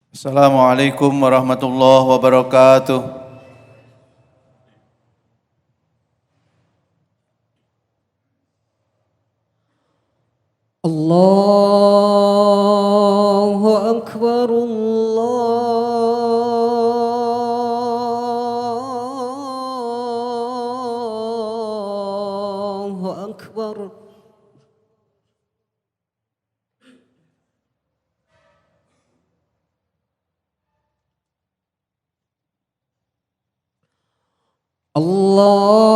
Assalamualaikum warahmatullahi wabarakatuh. Allahu Akbar, Allahu Akbar. Allahu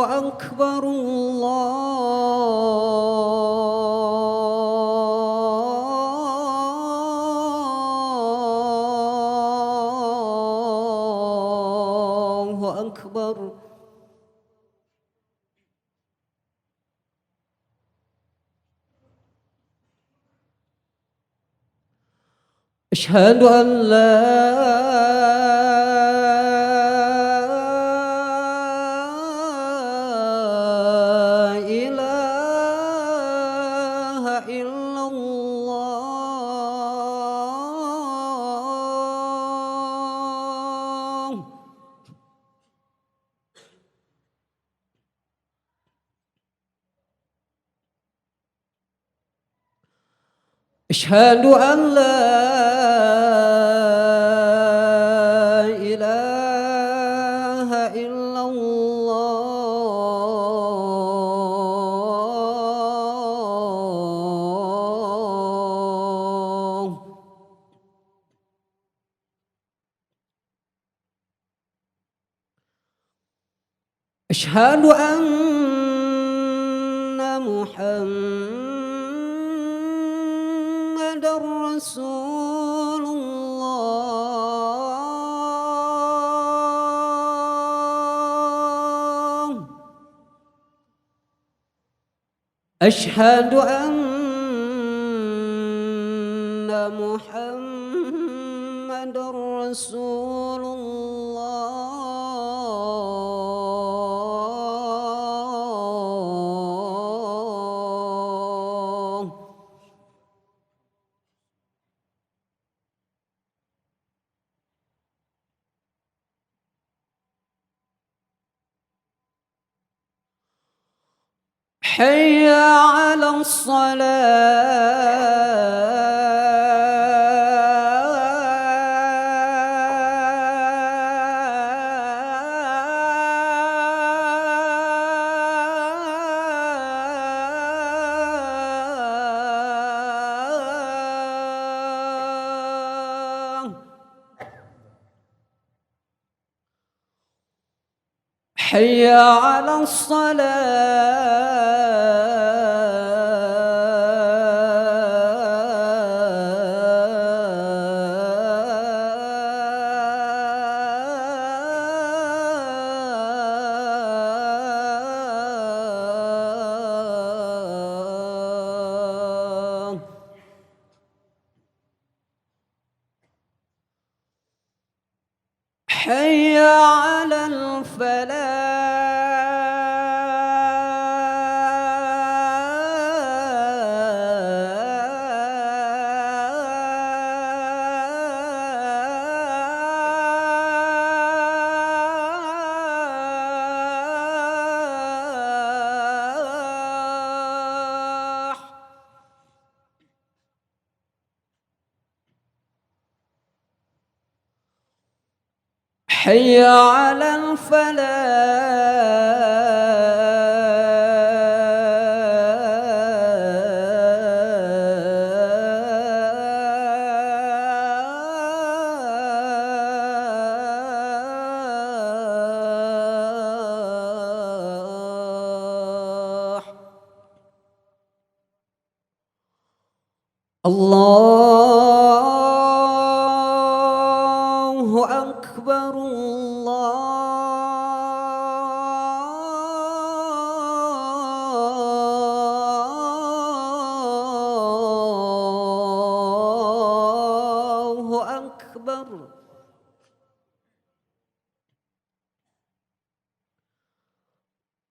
Akbar, Allahu Akbar. أشهد أن لا إله إلا الله. أشهد أن لا إله إلا الله. أشهد أن محمد رسول الله. أشهد أن محمد رسول الله. حي على الصلاة. حي على الصلاة. حي على الفلاح. حي على الفلاح. الله أكبر، الله أكبر.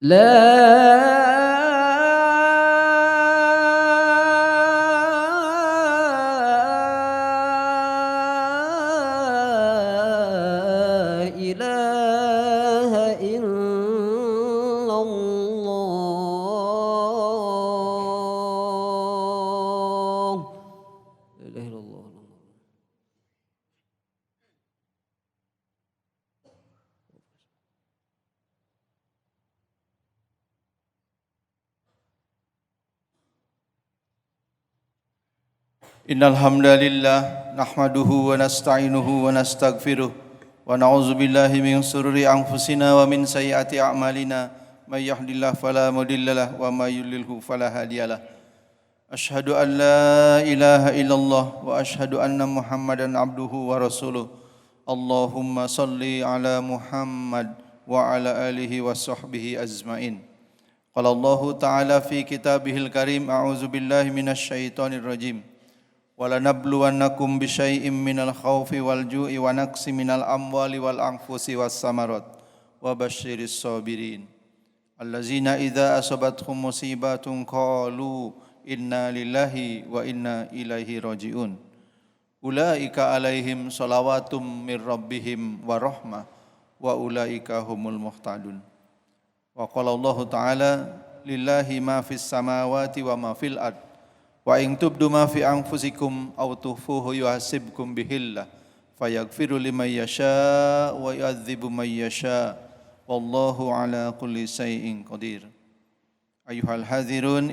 لا Innal hamdalillah nahmaduhu wa nasta'inuhu wa nastaghfiruh wa na'udzu billahi min shururi anfusina wa min sayyiati a'malina may yahdihillahu fala mudhillalah wa may yudlilhu fala hadiyalah. Asyhadu an la ilaha illallah wa asyhadu anna Muhammadan abduhu wa rasuluh. Allahumma salli ala Muhammad wa ala alihi wa sahbihi azmain. Qala Allah ta'ala fi kitabihil karim a'udzu billahi minasy syaithanir rajim. وَلَنَبْلُوَنَّكُمْ بِشَيْءٍ مِّنَ الْخَوْفِ وَالْجُوعِ وَنَقْصٍ مِّنَ الْأَمْوَالِ وَالْأَنفُسِ وَالثَّمَرَاتِ وَبَشِّرِ الصَّابِرِينَ الَّذِينَ إِذَا أَصَابَتْهُم مُّصِيبَةٌ قَالُوا إِنَّا لِلَّهِ وَإِنَّا إِلَيْهِ راجعون أُولَئِكَ عَلَيْهِمْ صَلَوَاتٌ مِّن رَّبِّهِمْ وَرَحْمَةٌ وَأُولَئِكَ هُمُ الْمُهْتَدُونَ وَقَالَ اللَّهُ تَعَالَى لِلَّهِ مَا فِي السَّمَاوَاتِ وَمَا فِي الْأَرْضِ wa in tubdu ma fi anfusikum aw tukhfuhu yuhasibkum bihillah fayaghfiru liman yasha wa yu'adzibu man yasha wallahu ala kulli syai'in qadir. Ayyuhal hadzirun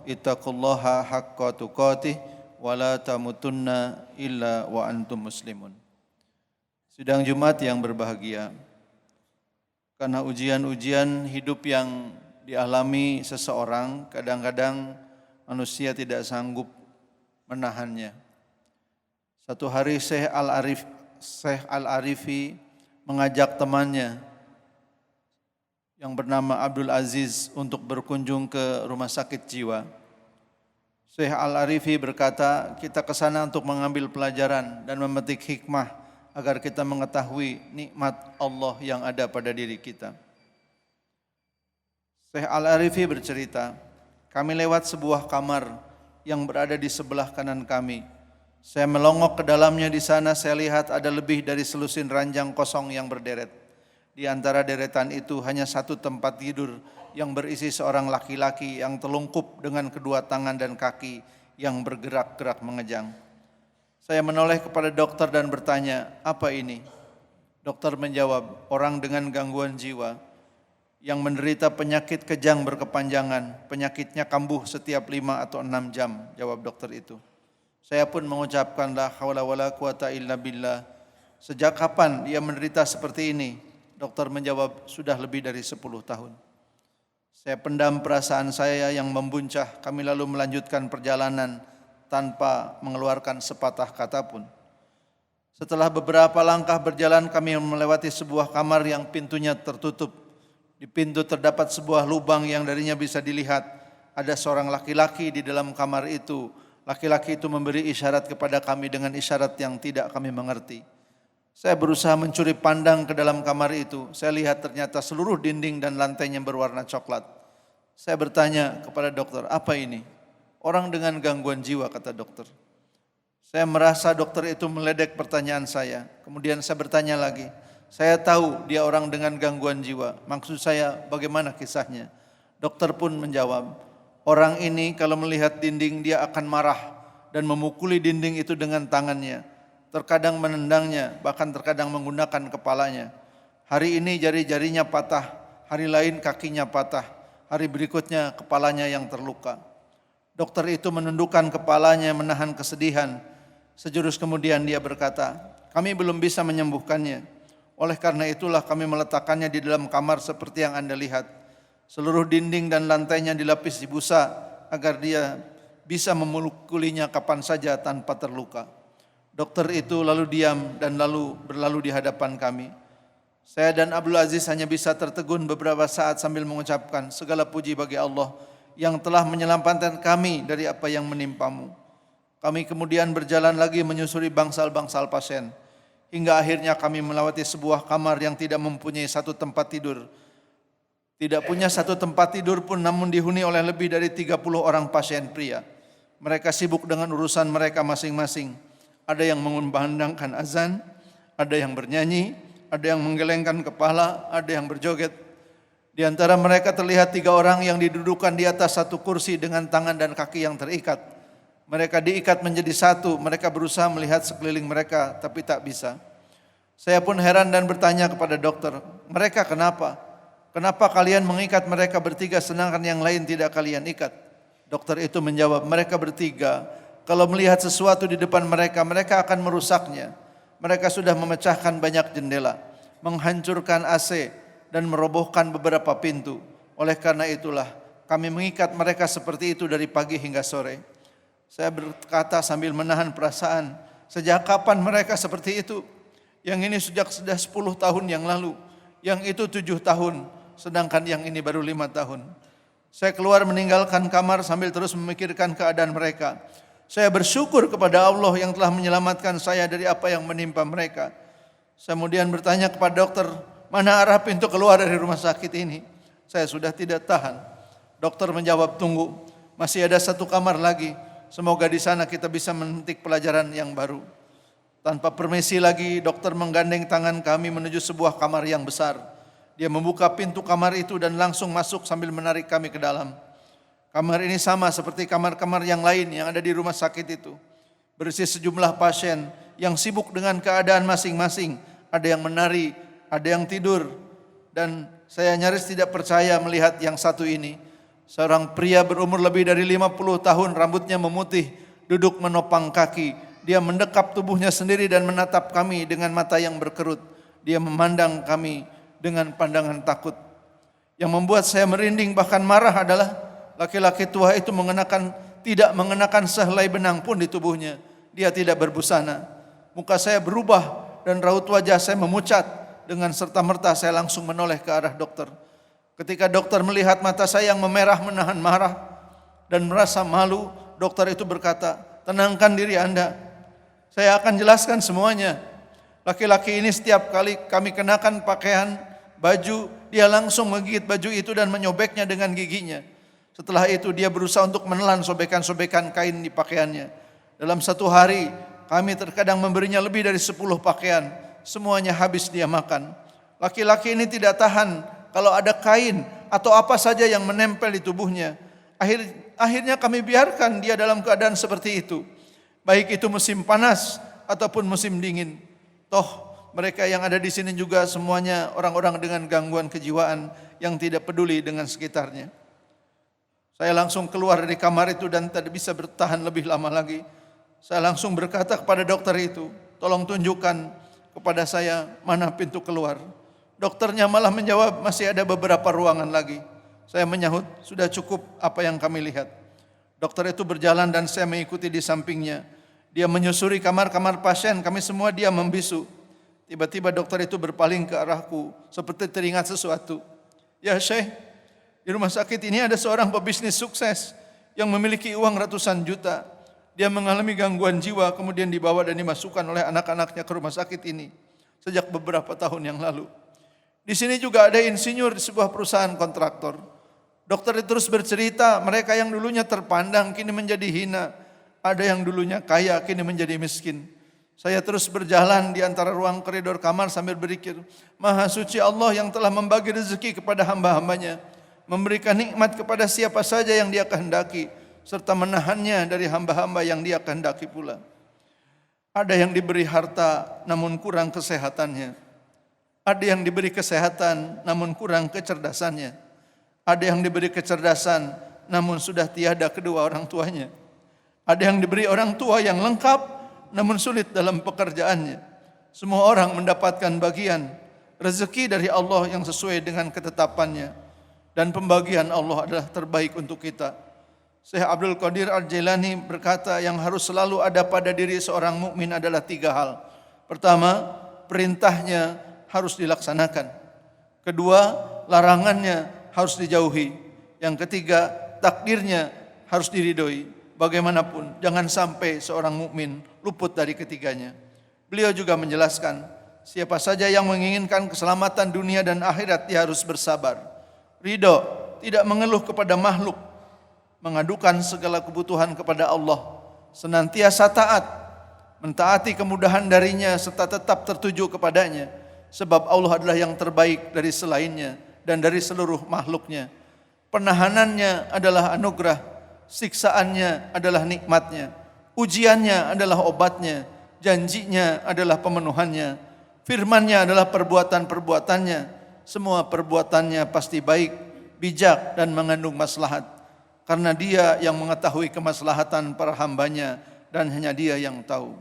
ittaqullaha haqqa tuqatih wa la tamutunna illa wa antum muslimun. Sidang Jumat yang berbahagia, karena ujian-ujian hidup yang dialami seseorang, kadang-kadang manusia tidak sanggup menahannya. Satu hari Syekh Al-Arifi mengajak temannya yang bernama Abdul Aziz untuk berkunjung ke rumah sakit jiwa. Syekh Al-Arifi berkata, kita ke sana untuk mengambil pelajaran dan memetik hikmah agar kita mengetahui nikmat Allah yang ada pada diri kita. Syekh Al-Arifi bercerita, kami lewat sebuah kamar yang berada di sebelah kanan kami. Saya melongok ke dalamnya. Di sana saya lihat ada lebih dari selusin ranjang kosong yang berderet. Di antara deretan itu hanya satu tempat tidur yang berisi seorang laki-laki yang telungkup dengan kedua tangan dan kaki yang bergerak-gerak mengejang. Saya menoleh kepada dokter dan bertanya, apa ini? Dokter menjawab, orang dengan gangguan jiwa yang menderita penyakit kejang berkepanjangan, penyakitnya kambuh setiap 5 atau 6 jam, jawab dokter itu. Saya pun mengucapkan la haula wala quwata illa billah. Sejak kapan dia menderita seperti ini? Dokter menjawab, sudah lebih dari 10 tahun. Saya pendam perasaan saya yang membuncah, kami lalu melanjutkan perjalanan tanpa mengeluarkan sepatah kata pun. Setelah beberapa langkah berjalan, kami melewati sebuah kamar yang pintunya tertutup. Di pintu terdapat sebuah lubang yang darinya bisa dilihat ada seorang laki-laki di dalam kamar itu. Laki-laki itu memberi isyarat kepada kami dengan isyarat yang tidak kami mengerti. Saya berusaha mencuri pandang ke dalam kamar itu. Saya lihat ternyata seluruh dinding dan lantainya berwarna coklat. Saya bertanya kepada dokter, apa ini? Orang dengan gangguan jiwa, kata dokter. Saya merasa dokter itu meledek pertanyaan saya. Kemudian saya bertanya lagi. Saya tahu dia orang dengan gangguan jiwa. Maksud saya bagaimana kisahnya? Dokter pun menjawab, orang ini kalau melihat dinding dia akan marah dan memukuli dinding itu dengan tangannya. Terkadang menendangnya, bahkan terkadang menggunakan kepalanya. Hari ini jari-jarinya patah, hari lain kakinya patah, hari berikutnya kepalanya yang terluka. Dokter itu menundukkan kepalanya menahan kesedihan. Sejurus kemudian dia berkata, kami belum bisa menyembuhkannya. Oleh karena itulah kami meletakkannya di dalam kamar seperti yang Anda lihat. Seluruh dinding dan lantainya dilapisi busa agar dia bisa memukulinya kapan saja tanpa terluka. Dokter itu lalu diam dan lalu berlalu di hadapan kami. Saya dan Abdul Aziz hanya bisa tertegun beberapa saat sambil mengucapkan segala puji bagi Allah yang telah menyelamatkan kami dari apa yang menimpamu. Kami kemudian berjalan lagi menyusuri bangsal-bangsal pasien. Hingga akhirnya kami melewati sebuah kamar yang tidak mempunyai satu tempat tidur. Tidak punya satu tempat tidur pun namun dihuni oleh lebih dari 30 orang pasien pria. Mereka sibuk dengan urusan mereka masing-masing. Ada yang mengumandangkan azan, ada yang bernyanyi, ada yang menggelengkan kepala, ada yang berjoget. Di antara mereka terlihat 3 orang yang didudukan di atas satu kursi dengan tangan dan kaki yang terikat. Mereka diikat menjadi satu, mereka berusaha melihat sekeliling mereka, tapi tak bisa. Saya pun heran dan bertanya kepada dokter, mereka kenapa? Kenapa kalian mengikat mereka bertiga sedangkan yang lain tidak kalian ikat? Dokter itu menjawab, mereka bertiga Kalau melihat sesuatu di depan mereka, mereka akan merusaknya. Mereka sudah memecahkan banyak jendela, menghancurkan AC, dan merobohkan beberapa pintu. Oleh karena itulah, kami mengikat mereka seperti itu dari pagi hingga sore. Saya berkata sambil menahan perasaan, sejak kapan mereka seperti itu? Yang ini sudah 10 tahun yang lalu, yang itu 7 tahun, sedangkan yang ini baru 5 tahun. Saya keluar meninggalkan kamar sambil terus memikirkan keadaan mereka. Saya bersyukur kepada Allah yang telah menyelamatkan saya dari apa yang menimpa mereka. Saya kemudian bertanya kepada dokter, mana arah pintu keluar dari rumah sakit ini? Saya sudah tidak tahan. Dokter menjawab, tunggu, masih ada 1 kamar lagi. Semoga di sana kita bisa memetik pelajaran yang baru. Tanpa permisi lagi, dokter menggandeng tangan kami menuju sebuah kamar yang besar. Dia membuka pintu kamar itu dan langsung masuk sambil menarik kami ke dalam. Kamar ini sama seperti kamar-kamar yang lain yang ada di rumah sakit itu. Berisi sejumlah pasien yang sibuk dengan keadaan masing-masing. Ada yang menari, ada yang tidur. Dan saya nyaris tidak percaya melihat yang satu ini. Seorang pria berumur lebih dari 50 tahun, rambutnya memutih, duduk menopang kaki. Dia mendekap tubuhnya sendiri dan menatap kami dengan mata yang berkerut. Dia memandang kami dengan pandangan takut. Yang membuat saya merinding bahkan marah adalah laki-laki tua itu tidak mengenakan sehelai benang pun di tubuhnya. Dia tidak berbusana. Muka saya berubah dan raut wajah saya memucat. Dengan serta-merta saya langsung menoleh ke arah dokter. Ketika dokter melihat mata saya yang memerah menahan marah dan merasa malu, dokter itu berkata, tenangkan diri Anda. Saya akan jelaskan semuanya. Laki-laki ini setiap kali kami kenakan pakaian, baju, dia langsung menggigit baju itu dan menyobeknya dengan giginya. Setelah itu dia berusaha untuk menelan sobekan-sobekan kain di pakaiannya. Dalam 1 hari kami terkadang memberinya lebih dari 10 pakaian. Semuanya habis dia makan. Laki-laki ini tidak tahan kalau ada kain atau apa saja yang menempel di tubuhnya. Akhirnya kami biarkan dia dalam keadaan seperti itu. Baik itu musim panas ataupun musim dingin. Toh mereka yang ada di sini juga semuanya orang-orang dengan gangguan kejiwaan yang tidak peduli dengan sekitarnya. Saya langsung keluar dari kamar itu dan tidak bisa bertahan lebih lama lagi. Saya langsung berkata kepada dokter itu, tolong tunjukkan kepada saya mana pintu keluar. Dokternya malah menjawab, masih ada beberapa ruangan lagi. Saya menyahut, sudah cukup apa yang kami lihat. Dokter itu berjalan dan saya mengikuti di sampingnya. Dia menyusuri kamar-kamar pasien, kami semua diam membisu. Tiba-tiba dokter itu berpaling ke arahku, seperti teringat sesuatu. Ya Syekh, di rumah sakit ini ada seorang pebisnis sukses yang memiliki uang ratusan juta. Dia mengalami gangguan jiwa, kemudian dibawa dan dimasukkan oleh anak-anaknya ke rumah sakit ini sejak beberapa tahun yang lalu. Di sini juga ada insinyur di sebuah perusahaan kontraktor. Dokter itu terus bercerita, mereka yang dulunya terpandang kini menjadi hina. Ada yang dulunya kaya kini menjadi miskin. Saya terus berjalan di antara ruang koridor kamar sambil berpikir, Maha suci Allah yang telah membagi rezeki kepada hamba-hambanya, memberikan nikmat kepada siapa saja yang Dia kehendaki, serta menahannya dari hamba-hamba yang Dia kehendaki pula. Ada yang diberi harta namun kurang kesehatannya. Ada yang diberi kesehatan namun kurang kecerdasannya. Ada yang diberi kecerdasan namun sudah tiada kedua orang tuanya. Ada yang diberi orang tua yang lengkap namun sulit dalam pekerjaannya. Semua orang mendapatkan bagian rezeki dari Allah yang sesuai dengan ketetapannya. Dan pembagian Allah adalah terbaik untuk kita. Syekh Abdul Qadir Al-Jailani berkata, yang harus selalu ada pada diri seorang mukmin adalah 3 hal. Pertama, perintahnya harus dilaksanakan. Kedua, larangannya harus dijauhi. Yang ketiga, takdirnya harus diridhoi. Bagaimanapun, jangan sampai seorang mukmin luput dari ketiganya. Beliau juga menjelaskan, siapa saja yang menginginkan keselamatan dunia dan akhirat, dia harus bersabar. Ridho, tidak mengeluh kepada makhluk, mengadukan segala kebutuhan kepada Allah, senantiasa taat, mentaati kemudahan darinya serta tetap tertuju kepadanya, sebab Allah adalah yang terbaik dari selainnya dan dari seluruh makhluknya. Penahanannya adalah anugerah, siksaannya adalah nikmatnya, ujiannya adalah obatnya, janjinya adalah pemenuhannya, firmannya adalah perbuatan-perbuatannya, semua perbuatannya pasti baik, bijak dan mengandung maslahat. Karena Dia yang mengetahui kemaslahatan para hambanya dan hanya Dia yang tahu.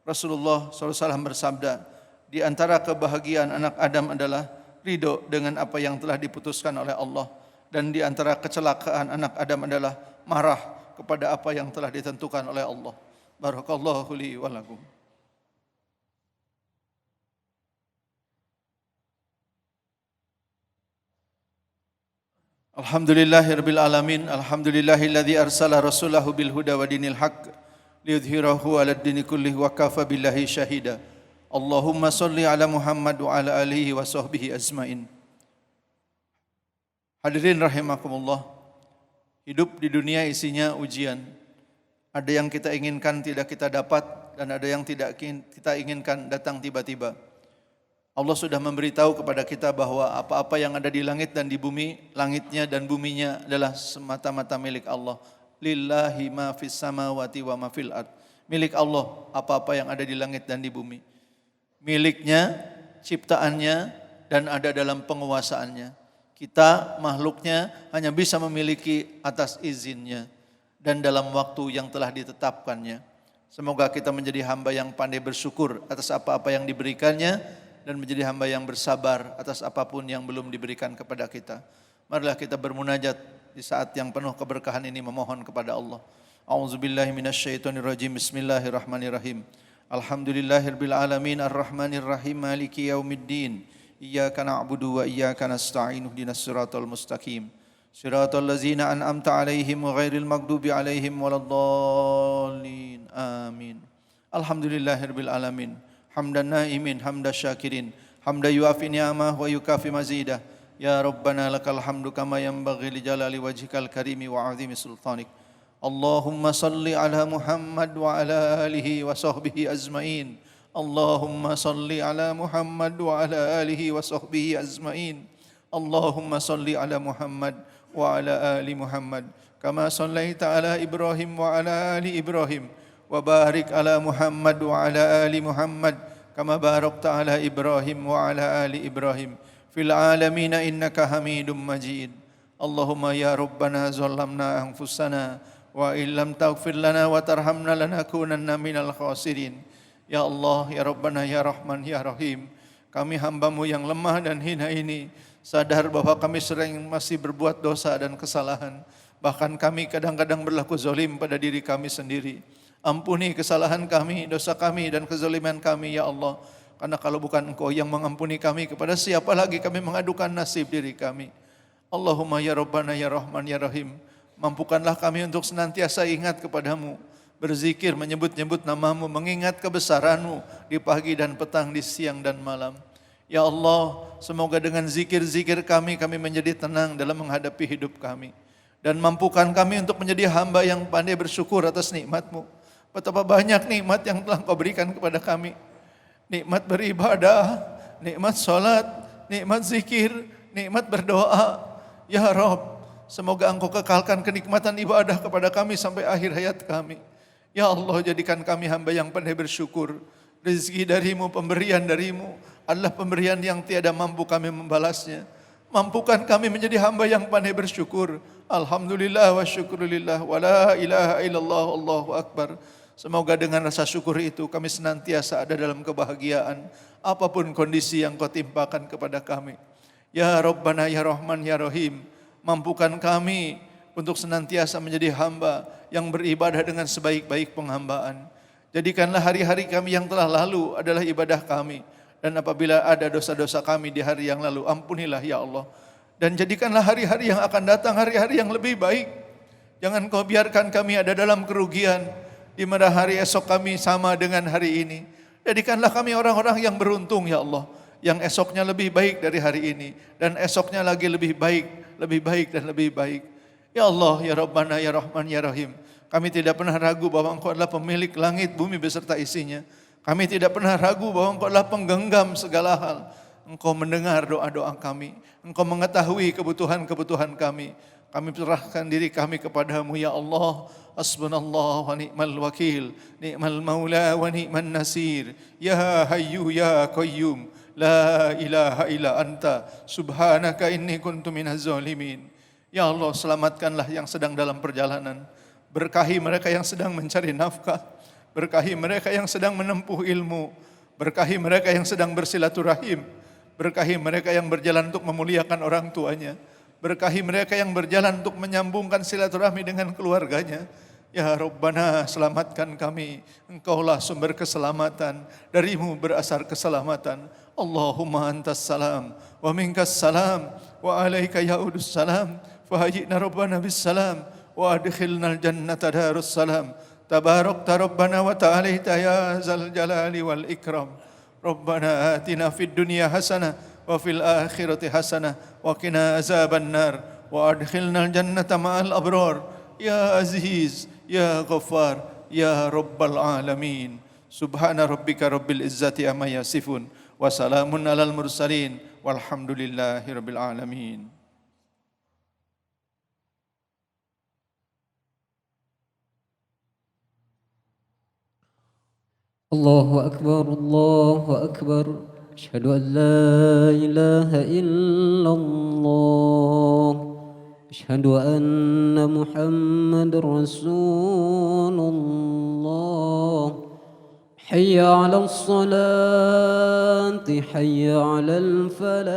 Rasulullah SAW bersabda, di antara kebahagiaan anak Adam adalah ridho dengan apa yang telah diputuskan oleh Allah, dan di antara kecelakaan anak Adam adalah marah kepada apa yang telah ditentukan oleh Allah. Barakallahu li wa lakum. Alhamdulillahirabbil alamin, alhamdulillahilladzi arsala rasulahu bil huda wa dinil haqq liyudhhirahu 'alad dini kullih wa kafa billahi syahida. Allahumma shalli ala Muhammad wa ala alihi wa sahbihi ajmain. Hadirin rahimakumullah. Hidup di dunia isinya ujian. Ada yang kita inginkan tidak kita dapat, dan ada yang tidak kita inginkan datang tiba-tiba. Allah sudah memberitahu kepada kita bahwa apa-apa yang ada di langit dan di bumi, langitnya dan buminya adalah semata-mata milik Allah. Lillahi ma fis samawati wa ma fil ard. Milik Allah apa-apa yang ada di langit dan di bumi. Miliknya, ciptaannya, dan ada dalam penguasaannya. Kita makhluknya hanya bisa memiliki atas izinnya dan dalam waktu yang telah ditetapkannya. Semoga kita menjadi hamba yang pandai bersyukur atas apa-apa yang diberikannya, dan menjadi hamba yang bersabar atas apapun yang belum diberikan kepada kita. Marilah kita bermunajat di saat yang penuh keberkahan ini, memohon kepada Allah. A'udzubillahi minasyaitonirrajim. Bismillahirrahmanirrahim. Alhamdulillahirabbil alamin, arrahmanir rahim, maliki yaumiddin. Iyyaka na'budu wa iyyaka nasta'in. Ihdinas siratal mustaqim. Siratal ladzina an'amta 'alaihim ghairil maghdubi 'alaihim waladdallin. Amin. Alhamdulillahirabbil alamin. Hamdan naimin, hamda syakirin, hamda yuafi ni'amah wa yukafi mazidah. Ya Rabbana lakal hamdu kama yanbaghi li jalali wajhikal karimi wa azimi sultanik. Allahumma salli ala Muhammad wa ala alihi wa sahbihi ajmain. Allahumma salli ala Muhammad wa ala alihi wa sahbihi ajmain. Allahumma salli ala Muhammad wa ala ali Muhammad kama sallaita ala Ibrahim wa ala ali Ibrahim. Wa barik ala Muhammad wa ala ali Muhammad kama barakta ala Ibrahim wa ala ali Ibrahim fil alamin innaka Hamidum Majid. Allahumma ya Rabbana zalamna anfusana wa illam taghfir lana wa tarhamna lanakunanna minal khasirin. Ya Allah, ya Rabbana, ya Rahman, ya Rahim, kami hamba-Mu yang lemah dan hina ini sadar bahwa kami sering masih berbuat dosa dan kesalahan. Bahkan kami kadang-kadang berlaku zalim pada diri kami sendiri. Ampuni kesalahan kami, dosa kami dan kezaliman kami ya Allah. Karena kalau bukan Engkau yang mengampuni kami, kepada siapa lagi kami mengadukan nasib diri kami. Allahumma ya Rabbana ya Rahman ya Rahim, mampukanlah kami untuk senantiasa ingat kepadamu, berzikir, menyebut-nyebut nama-Mu, mengingat kebesaran-Mu di pagi dan petang, di siang dan malam. Ya Allah, semoga dengan zikir-zikir kami menjadi tenang dalam menghadapi hidup kami. Dan mampukan kami untuk menjadi hamba yang pandai bersyukur atas nikmat-Mu. Betapa banyak nikmat yang telah Kau berikan kepada kami. Nikmat beribadah, nikmat salat, nikmat zikir, nikmat berdoa. Ya Rabb, semoga Engkau kekalkan kenikmatan ibadah kepada kami sampai akhir hayat kami. Ya Allah, jadikan kami hamba yang pandai bersyukur. Rezeki dari-Mu, pemberian dari-Mu adalah pemberian yang tiada mampu kami membalasnya. Mampukan kami menjadi hamba yang pandai bersyukur. Alhamdulillah wa syukurillah wa la ilaha illallah Allahu akbar. Semoga dengan rasa syukur itu kami senantiasa ada dalam kebahagiaan apapun kondisi yang Kau timpakan kepada kami. Ya Rabbana ya Rahman ya Rahim, mampukan kami untuk senantiasa menjadi hamba yang beribadah dengan sebaik-baik penghambaan. Jadikanlah hari-hari kami yang telah lalu adalah ibadah kami. Dan apabila ada dosa-dosa kami di hari yang lalu, ampunilah ya Allah. Dan jadikanlah hari-hari yang akan datang hari-hari yang lebih baik. Jangan Kau biarkan kami ada dalam kerugian, di mana hari esok kami sama dengan hari ini. Jadikanlah kami orang-orang yang beruntung ya Allah, yang esoknya lebih baik dari hari ini, dan esoknya lagi lebih baik dan lebih baik. Ya Allah, ya Rabbana, ya Rahman, ya Rahim, kami tidak pernah ragu bahwa Engkau adalah pemilik langit, bumi beserta isinya. Kami tidak pernah ragu bahwa Engkau adalah penggenggam segala hal. Engkau mendengar doa-doa kami, Engkau mengetahui kebutuhan-kebutuhan kami. Kami serahkan diri kami kepadamu ya Allah. Hasbunallah wa ni'mal wakil, ni'mal maula wa ni'man nasir. Ya hayyu ya qayyum, la ilaha illa anta, subhanaka inni kuntu minaz zalimin. Ya Allah, selamatkanlah yang sedang dalam perjalanan. Berkahi mereka yang sedang mencari nafkah. berkahi mereka yang sedang menempuh ilmu, berkahi mereka yang sedang bersilaturahim, berkahi mereka yang berjalan untuk memuliakan orang tuanya, berkahi mereka yang berjalan untuk menyambungkan silaturahmi dengan keluarganya. Ya Rabbana, selamatkan kami. Engkaulah sumber keselamatan, darimu berasal keselamatan. Allahumma antas salam, wa minkas salam, wa alaika ya'udus salam. Fahayina Rabbana bis salam, wa adkhilnal jannata darus salam. Tabarakta Rabbana wa ta'alaita ya zal jalali wal ikram. Rabbana atina fid dunya hasanah wa fil akhirati hasanah wa qina azaban nar wa adkhilnal jannata ma'al abrar. Ya Aziz, Ya Ghaffar, Ya Rabbal Alamin. Subhana rabbika rabbil izzati amma yasifun, wa salamun alal mursalin, walhamdulillahi rabbil alamin. الله أكبر الله أكبر أشهد أن لا إله إلا الله أشهد أن محمد رسول الله حي على الصلاة حي على الفلاح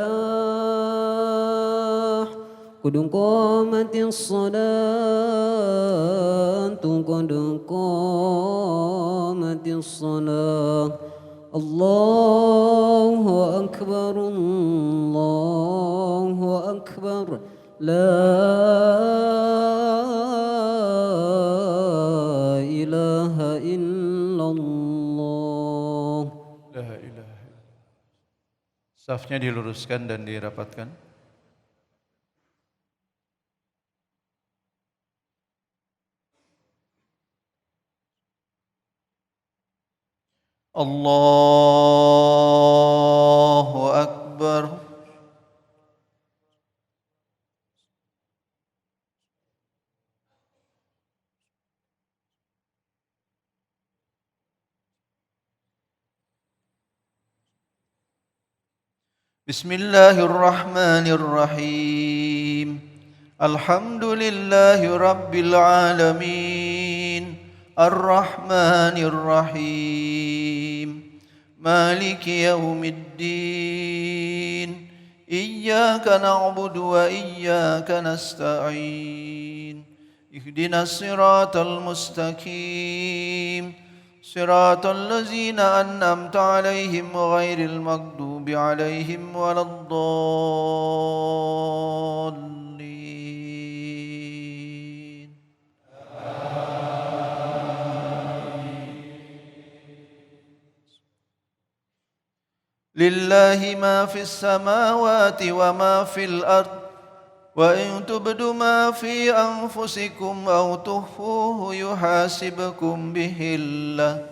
قد قامت الصلاة قد قامت الصلاة الله أكبر الله أكبر لا إله إلا الله. La ilaha illallah. Safnya diluruskan dan dirapatkan. Allahu Akbar. Bismillahirrahmanirrahim. Alhamdulillahi rabbil alamin. Ar-Rahmanir Rahim. Maliki yaumiddin. Iyyaka na'budu wa iyyaka nasta'in. Ihdinas siratal mustaqim. صراط الذين أنعمت عليهم غير المغضوب عليهم ولا الضالين. لله ما في السماوات وما في الأرض وإن تبدوا ما في أنفسكم أو تخفوه يحاسبكم به الله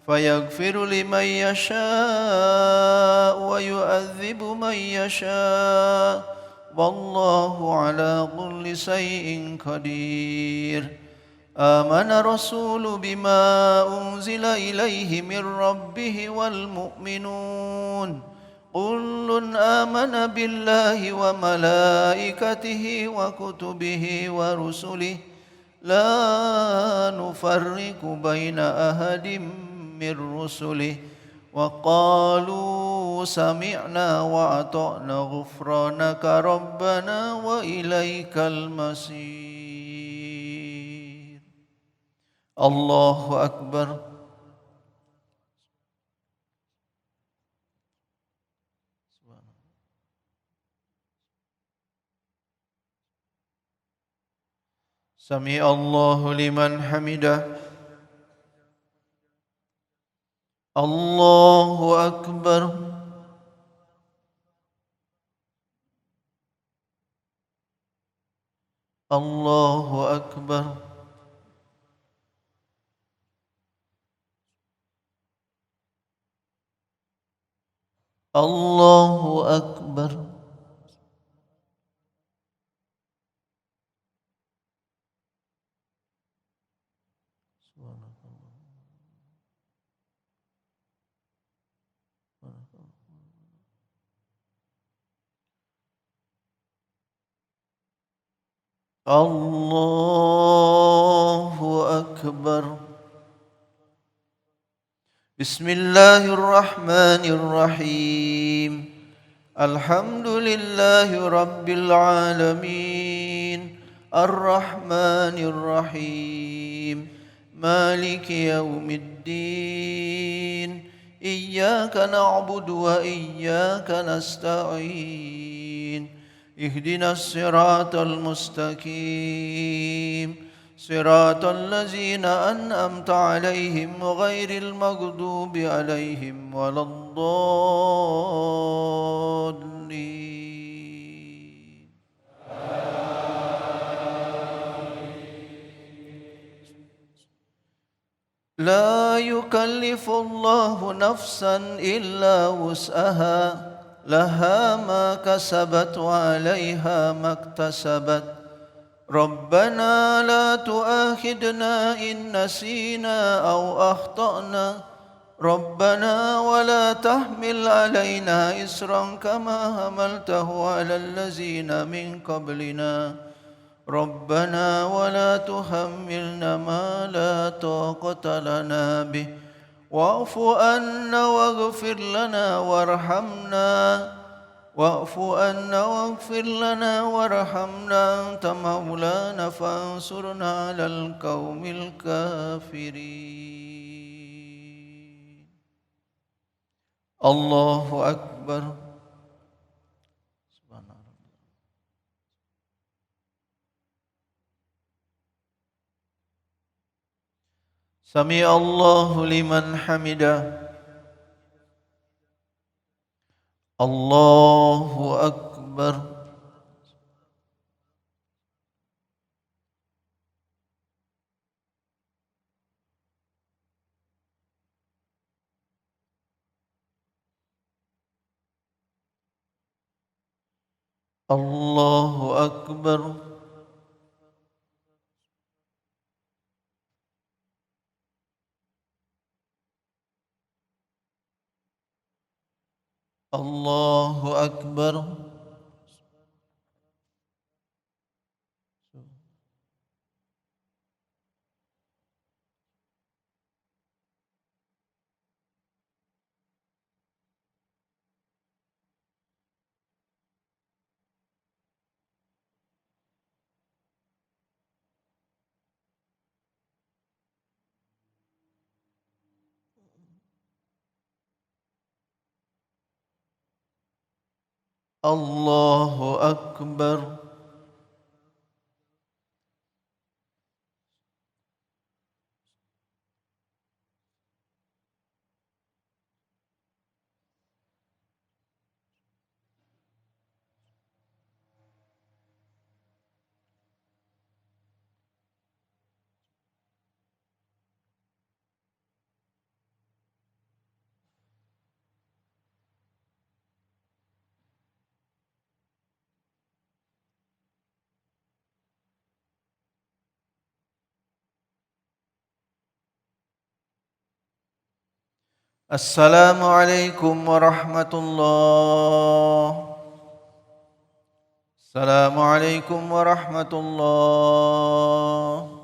فيغفر لمن يشاء ويعذب من يشاء والله على كل شيء قدير. آمن الرسول بما أنزل إليه من ربه والمؤمنون كل آمن بالله وملائكته وكتبه ورسله لا نفرق بين أحد من رسله وقالوا سمعنا وأطعنا غفرانك ربنا وإليك المصير. الله أكبر. Sami Allahu liman hamidah. Allahu Akbar. Allahu Akbar. Allahu Akbar. Allahu Akbar. بسم الله الرحمن الرحيم الحمد لله رب العالمين الرحمن الرحيم مالك يوم الدين إياك نعبد وإياك نستعين اهدنا الصراط المستقيم صراط الذين أنعمت عليهم غير المغضوب عليهم ولا الضالين. لا يكلف الله نفسا إلا وسعها لها ما كسبت وعليها ما اكتسبت ربنا لا تؤاخذنا إن نسينا أو أخطأنا ربنا ولا تحمل علينا إصرا كما حملته على الذين من قبلنا ربنا ولا تحملنا ما لا طاقة لنا به واعف عنا واغفر لنا وارحمنا واعف عنا واغفر لنا وارحمنا أنت مولانا فانصرنا على القوم الكافرين. الله أكبر. سمع الله لمن حمده. الله أكبر. الله أكبر. الله أكبر. الله أكبر. السلام عليكم ورحمة الله. السلام عليكم ورحمة الله.